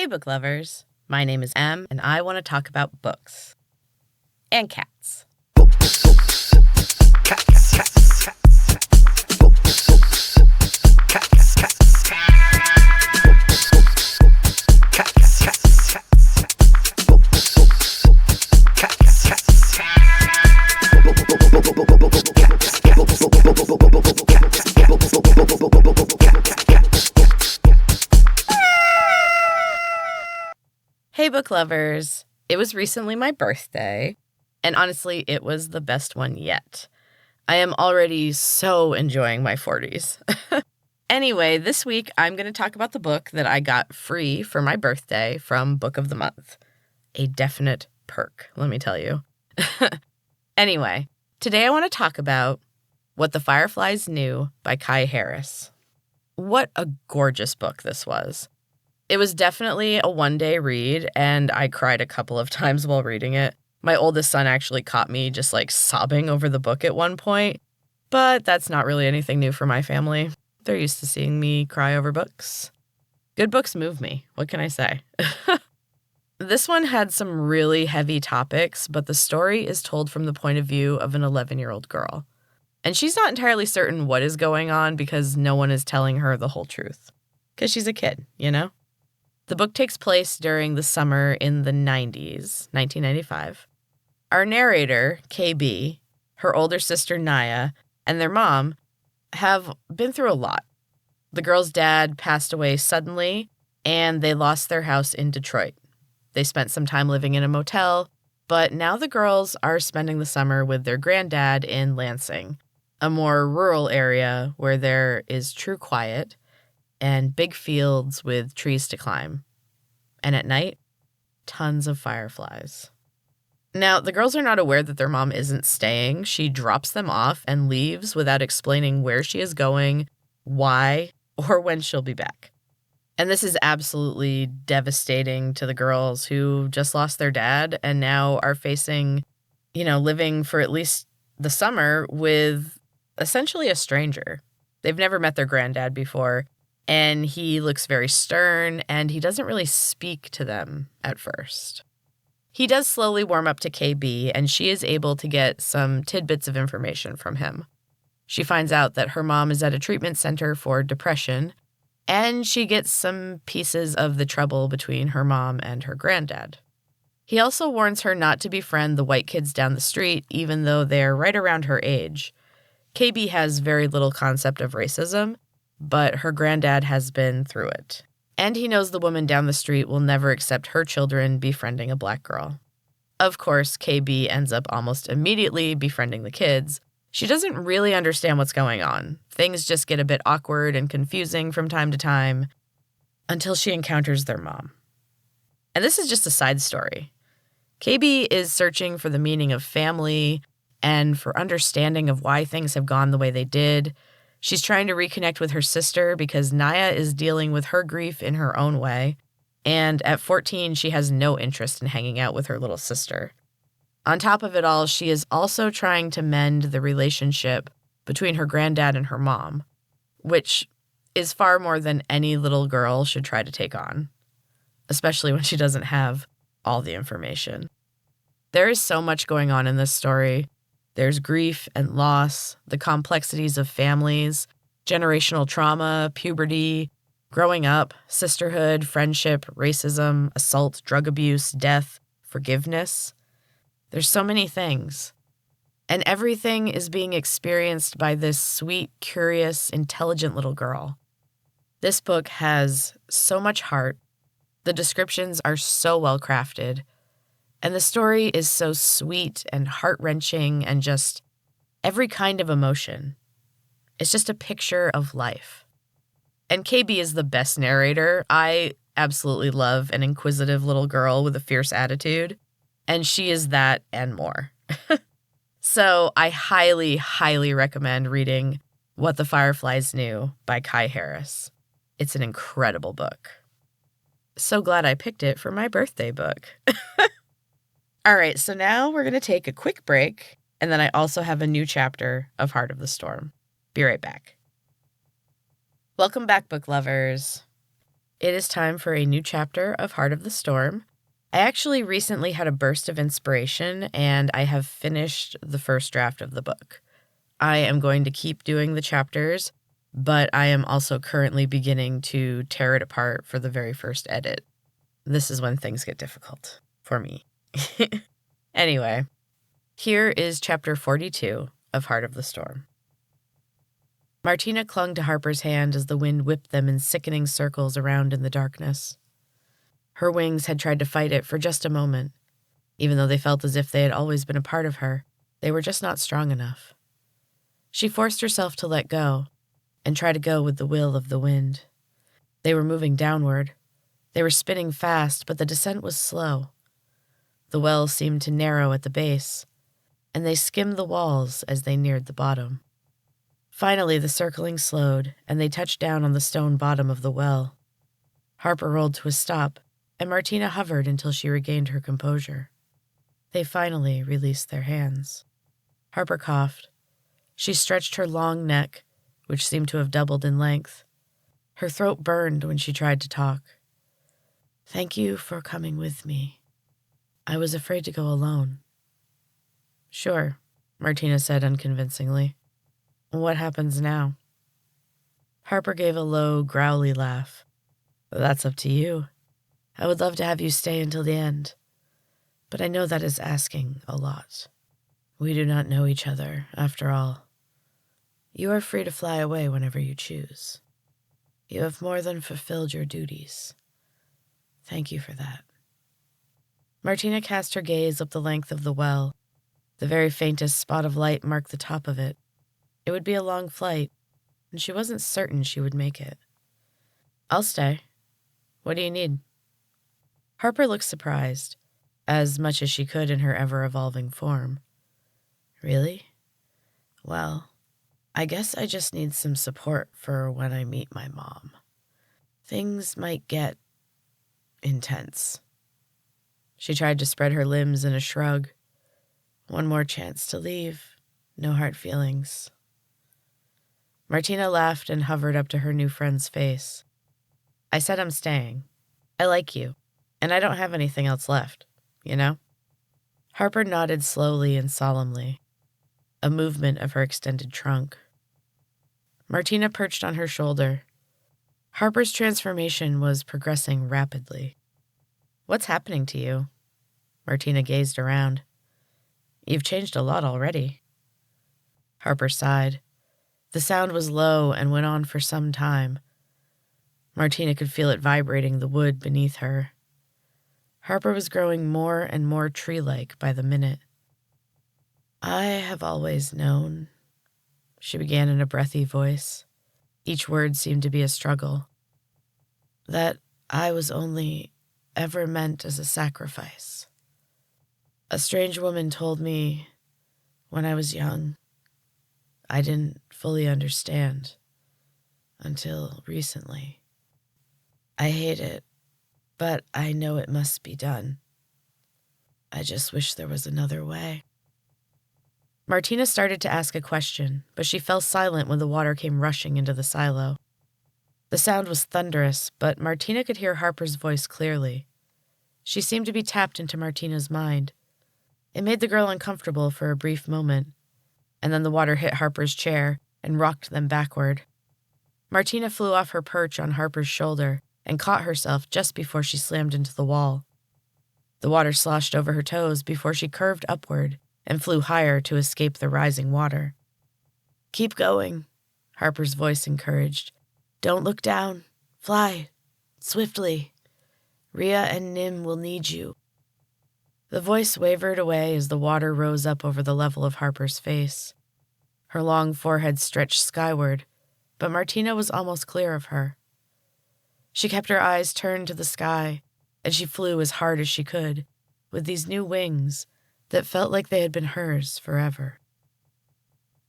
Hey, book lovers. My name is Em, and I want to talk about books. And cats. Hey, book lovers. It was recently my birthday, and honestly, it was the best one yet. I am already so enjoying my 40s. Anyway, this week I'm going to talk about the book that I got free for my birthday from Book of the Month. A definite perk, let me tell you. Anyway, today I want to talk about What the Fireflies Knew by Kai Harris. What a gorgeous book this was. It was definitely a one-day read, and I cried a couple of times while reading it. My oldest son actually caught me just sobbing over the book at one point, but that's not really anything new for my family. They're used to seeing me cry over books. Good books move me. What can I say? This one had some really heavy topics, but the story is told from the point of view of an 11-year-old girl. And she's not entirely certain what is going on because no one is telling her the whole truth. Because she's a kid, you know? The book takes place during the summer in the 90s, 1995. Our narrator, KB, her older sister, Naya, and their mom have been through a lot. The girl's dad passed away suddenly, and they lost their house in Detroit. They spent some time living in a motel, but now the girls are spending the summer with their granddad in Lansing, a more rural area where there is true quiet and big fields with trees to climb. And at night, tons of fireflies. Now, the girls are not aware that their mom isn't staying. She drops them off and leaves without explaining where she is going, why, or when she'll be back. And this is absolutely devastating to the girls who just lost their dad and now are facing, living for at least the summer with essentially a stranger. They've never met their granddad before, and he looks very stern, and he doesn't really speak to them at first. He does slowly warm up to KB, and she is able to get some tidbits of information from him. She finds out that her mom is at a treatment center for depression, and she gets some pieces of the trouble between her mom and her granddad. He also warns her not to befriend the white kids down the street, even though they're right around her age. KB has very little concept of racism, but her granddad has been through it. And he knows the woman down the street will never accept her children befriending a black girl. Of course, KB ends up almost immediately befriending the kids. She doesn't really understand what's going on. Things just get a bit awkward and confusing from time to time until she encounters their mom. And this is just a side story. KB is searching for the meaning of family and for understanding of why things have gone the way they did. She's trying to reconnect with her sister because Naya is dealing with her grief in her own way. And at 14, she has no interest in hanging out with her little sister. On top of it all, she is also trying to mend the relationship between her granddad and her mom, which is far more than any little girl should try to take on, especially when she doesn't have all the information. There is so much going on in this story. There's grief and loss, the complexities of families, generational trauma, puberty, growing up, sisterhood, friendship, racism, assault, drug abuse, death, forgiveness. There's so many things. And everything is being experienced by this sweet, curious, intelligent little girl. This book has so much heart. The descriptions are so well crafted. And the story is so sweet and heart-wrenching and just every kind of emotion. It's just a picture of life. And KB is the best narrator. I absolutely love an inquisitive little girl with a fierce attitude, and she is that and more. So I highly, highly recommend reading What the Fireflies Knew by Kai Harris. It's an incredible book. So glad I picked it for my birthday book. All right, so now we're going to take a quick break, and then I also have a new chapter of Heart of the Storm. Be right back. Welcome back, book lovers. It is time for a new chapter of Heart of the Storm. I actually recently had a burst of inspiration, and I have finished the first draft of the book. I am going to keep doing the chapters, but I am also currently beginning to tear it apart for the very first edit. This is when things get difficult for me. Anyway, here is chapter 42 of Heart of the Storm. Martina clung to Harper's hand as the wind whipped them in sickening circles around in the darkness. Her wings had tried to fight it for just a moment. Even though they felt as if they had always been a part of her, they were just not strong enough. She forced herself to let go and try to go with the will of the wind. They were moving downward. They were spinning fast, but the descent was slow. The well seemed to narrow at the base, and they skimmed the walls as they neared the bottom. Finally, the circling slowed, and they touched down on the stone bottom of the well. Harper rolled to a stop, and Martina hovered until she regained her composure. They finally released their hands. Harper coughed. She stretched her long neck, which seemed to have doubled in length. Her throat burned when she tried to talk. "Thank you for coming with me. I was afraid to go alone." "Sure," Martina said unconvincingly. "What happens now?" Harper gave a low, growly laugh. "That's up to you. I would love to have you stay until the end, but I know that is asking a lot. We do not know each other, after all. You are free to fly away whenever you choose. You have more than fulfilled your duties. Thank you for that." Martina cast her gaze up the length of the well. The very faintest spot of light marked the top of it. It would be a long flight, and she wasn't certain she would make it. "I'll stay. What do you need?" Harper looked surprised, as much as she could in her ever-evolving form. "Really? Well, I guess I just need some support for when I meet my mom. Things might get intense." She tried to spread her limbs in a shrug. "One more chance to leave. No hard feelings." Martina laughed and hovered up to her new friend's face. "I said I'm staying. I like you, and I don't have anything else left, you know?" Harper nodded slowly and solemnly, a movement of her extended trunk. Martina perched on her shoulder. Harper's transformation was progressing rapidly. "What's happening to you?" Martina gazed around. "You've changed a lot already." Harper sighed. The sound was low and went on for some time. Martina could feel it vibrating the wood beneath her. Harper was growing more and more tree-like by the minute. "I have always known," she began in a breathy voice. Each word seemed to be a struggle. "That I was only ever meant as a sacrifice. A strange woman told me when I was young. I didn't fully understand until recently. I hate it, but I know it must be done. I just wish there was another way." Martina started to ask a question, but she fell silent when the water came rushing into the silo. The sound was thunderous, but Martina could hear Harper's voice clearly. She seemed to be tapped into Martina's mind. It made the girl uncomfortable for a brief moment, and then the water hit Harper's chair and rocked them backward. Martina flew off her perch on Harper's shoulder and caught herself just before she slammed into the wall. The water sloshed over her toes before she curved upward and flew higher to escape the rising water. "Keep going," Harper's voice encouraged. "Don't look down. Fly. Swiftly. Rhea and Nim will need you." The voice wavered away as the water rose up over the level of Harper's face. Her long forehead stretched skyward, but Martina was almost clear of her. She kept her eyes turned to the sky, and she flew as hard as she could, with these new wings that felt like they had been hers forever.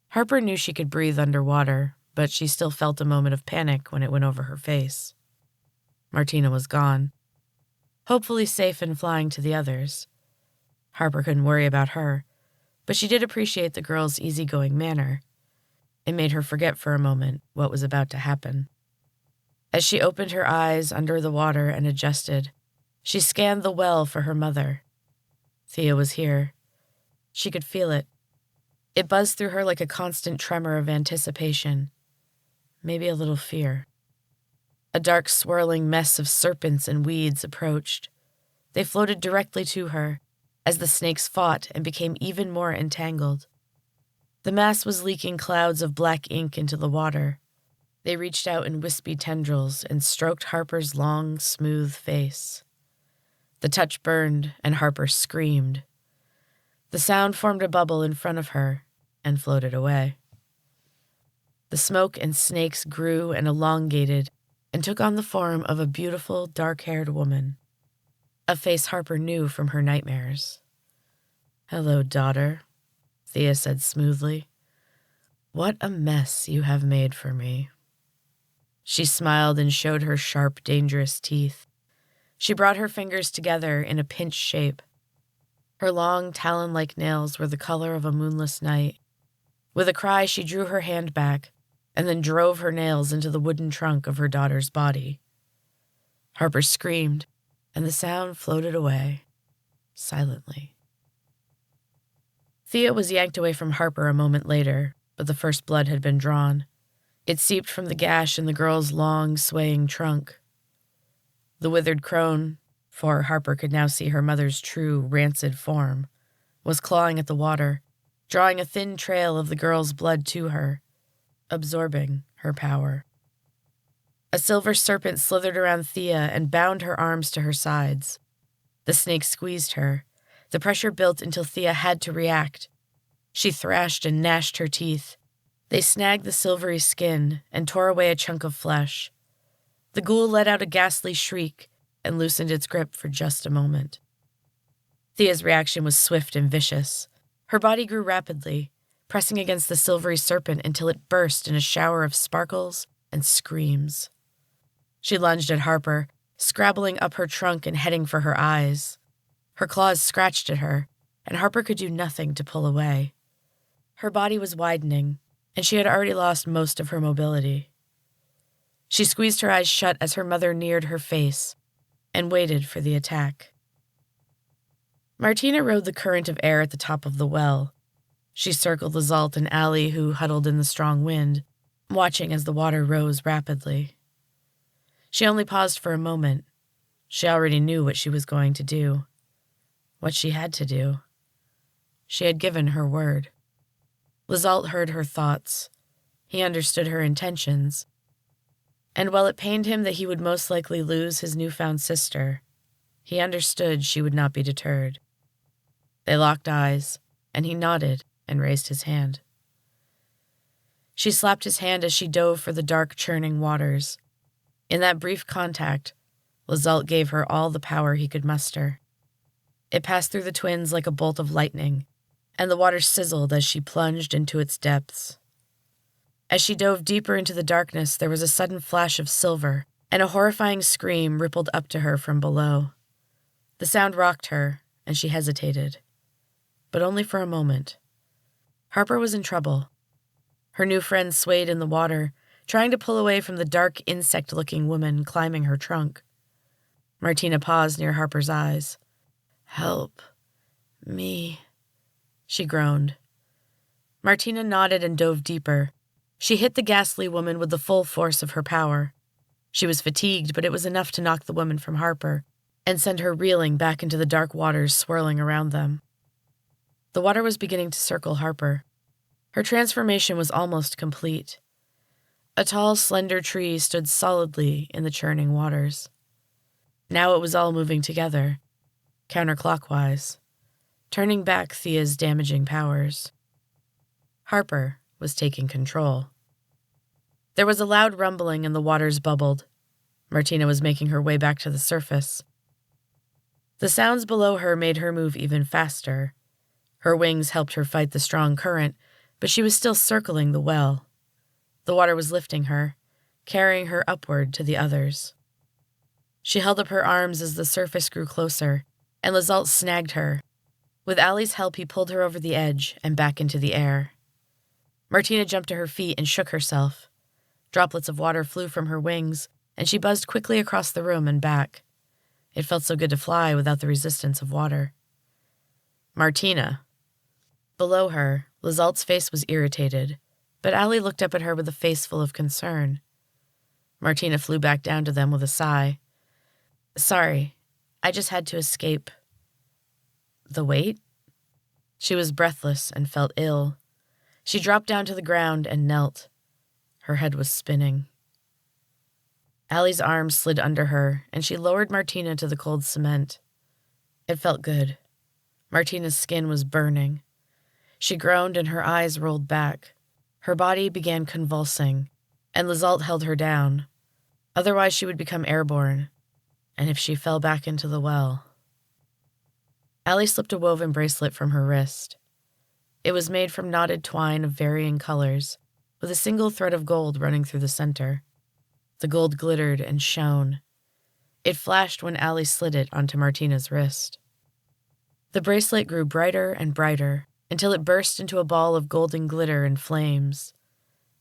Harper knew she could breathe underwater, but she still felt a moment of panic when it went over her face. Martina was gone, hopefully safe and flying to the others. Harper couldn't worry about her, but she did appreciate the girl's easygoing manner. It made her forget for a moment what was about to happen. As she opened her eyes under the water and adjusted, she scanned the well for her mother. Thea was here. She could feel it. It buzzed through her like a constant tremor of anticipation, maybe a little fear. A dark, swirling mess of serpents and weeds approached. They floated directly to her as the snakes fought and became even more entangled. The mass was leaking clouds of black ink into the water. They reached out in wispy tendrils and stroked Harper's long, smooth face. The touch burned, and Harper screamed. The sound formed a bubble in front of her and floated away. The smoke and snakes grew and elongated and took on the form of a beautiful, dark-haired woman, a face Harper knew from her nightmares. "Hello, daughter," Thea said smoothly. "What a mess you have made for me." She smiled and showed her sharp, dangerous teeth. She brought her fingers together in a pinch shape. Her long, talon-like nails were the color of a moonless night. With a cry, she drew her hand back and then drove her nails into the wooden trunk of her daughter's body. Harper screamed, and the sound floated away, silently. Thea was yanked away from Harper a moment later, but the first blood had been drawn. It seeped from the gash in the girl's long, swaying trunk. The withered crone, for Harper could now see her mother's true, rancid form, was clawing at the water, drawing a thin trail of the girl's blood to her, absorbing her power. A silver serpent slithered around Thea and bound her arms to her sides. The snake squeezed her. The pressure built until Thea had to react. She thrashed and gnashed her teeth. They snagged the silvery skin and tore away a chunk of flesh. The ghoul let out a ghastly shriek and loosened its grip for just a moment. Thea's reaction was swift and vicious. Her body grew rapidly, pressing against the silvery serpent until it burst in a shower of sparkles and screams. She lunged at Harper, scrabbling up her trunk and heading for her eyes. Her claws scratched at her, and Harper could do nothing to pull away. Her body was widening, and she had already lost most of her mobility. She squeezed her eyes shut as her mother neared her face and waited for the attack. Martina rode the current of air at the top of the well. She circled Lazalt and Allie, who huddled in the strong wind, watching as the water rose rapidly. She only paused for a moment. She already knew what she was going to do. What she had to do. She had given her word. Lazalt heard her thoughts. He understood her intentions. And while it pained him that he would most likely lose his newfound sister, he understood she would not be deterred. They locked eyes, and he nodded and raised his hand. She slapped his hand as she dove for the dark, churning waters. In that brief contact, Lazalt gave her all the power he could muster. It passed through the twins like a bolt of lightning, and the water sizzled as she plunged into its depths. As she dove deeper into the darkness, there was a sudden flash of silver, and a horrifying scream rippled up to her from below. The sound rocked her, and she hesitated. But only for a moment. Harper was in trouble. Her new friend swayed in the water, trying to pull away from the dark, insect-looking woman climbing her trunk. Martina paused near Harper's eyes. "Help me," she groaned. Martina nodded and dove deeper. She hit the ghastly woman with the full force of her power. She was fatigued, but it was enough to knock the woman from Harper and send her reeling back into the dark waters swirling around them. The water was beginning to circle Harper. Her transformation was almost complete. A tall, slender tree stood solidly in the churning waters. Now it was all moving together, counterclockwise, turning back Thea's damaging powers. Harper was taking control. There was a loud rumbling and the waters bubbled. Martina was making her way back to the surface. The sounds below her made her move even faster. Her wings helped her fight the strong current, but she was still circling the well. The water was lifting her, carrying her upward to the others. She held up her arms as the surface grew closer, and Lazalt snagged her. With Allie's help, he pulled her over the edge and back into the air. Martina jumped to her feet and shook herself. Droplets of water flew from her wings, and she buzzed quickly across the room and back. It felt so good to fly without the resistance of water. Martina. Below her, Lizalte's face was irritated, but Allie looked up at her with a face full of concern. Martina flew back down to them with a sigh. Sorry, I just had to escape. The weight? She was breathless and felt ill. She dropped down to the ground and knelt. Her head was spinning. Allie's arms slid under her, and she lowered Martina to the cold cement. It felt good. Martina's skin was burning. She groaned and her eyes rolled back. Her body began convulsing, and Lizalte held her down. Otherwise she would become airborne, and if she fell back into the well... Allie slipped a woven bracelet from her wrist. It was made from knotted twine of varying colors, with a single thread of gold running through the center. The gold glittered and shone. It flashed when Allie slid it onto Martina's wrist. The bracelet grew brighter and brighter, until it burst into a ball of golden glitter and flames.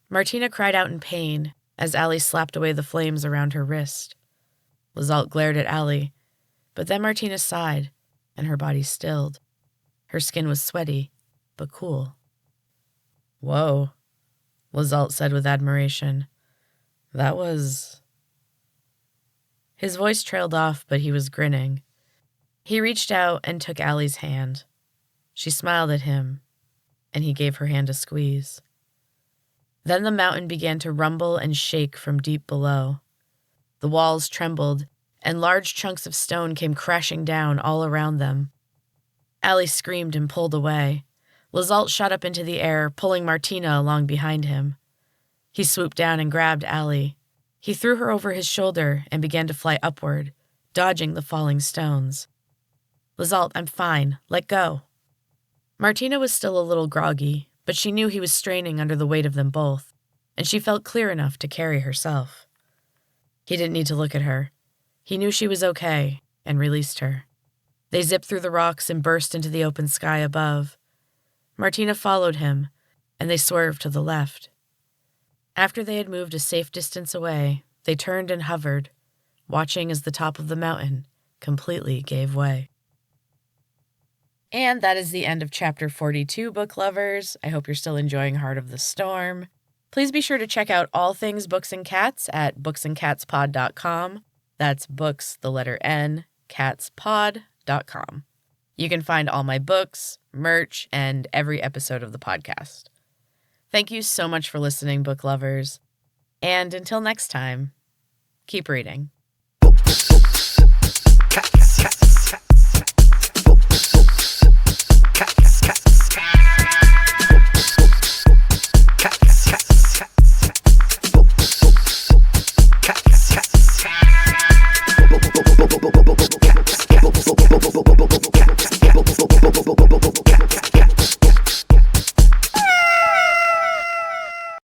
Martina cried out in pain as Allie slapped away the flames around her wrist. Lizalte glared at Allie, but then Martina sighed, and her body stilled. Her skin was sweaty, but cool. Whoa, Lizalte said with admiration. That was... His voice trailed off, but he was grinning. He reached out and took Allie's hand. She smiled at him, and he gave her hand a squeeze. Then the mountain began to rumble and shake from deep below. The walls trembled, and large chunks of stone came crashing down all around them. Allie screamed and pulled away. Lizalte shot up into the air, pulling Martina along behind him. He swooped down and grabbed Allie. He threw her over his shoulder and began to fly upward, dodging the falling stones. Lizalte, I'm fine. Let go. Martina was still a little groggy, but she knew he was straining under the weight of them both, and she felt clear enough to carry herself. He didn't need to look at her. He knew she was okay, and released her. They zipped through the rocks and burst into the open sky above. Martina followed him, and they swerved to the left. After they had moved a safe distance away, they turned and hovered, watching as the top of the mountain completely gave way. And that is the end of Chapter 42, book lovers. I hope you're still enjoying Heart of the Storm. Please be sure to check out all things Books and Cats at booksandcatspod.com. That's books, the letter N, catspod.com. You can find all my books, merch, and every episode of the podcast. Thank you so much for listening, book lovers. And until next time, keep reading.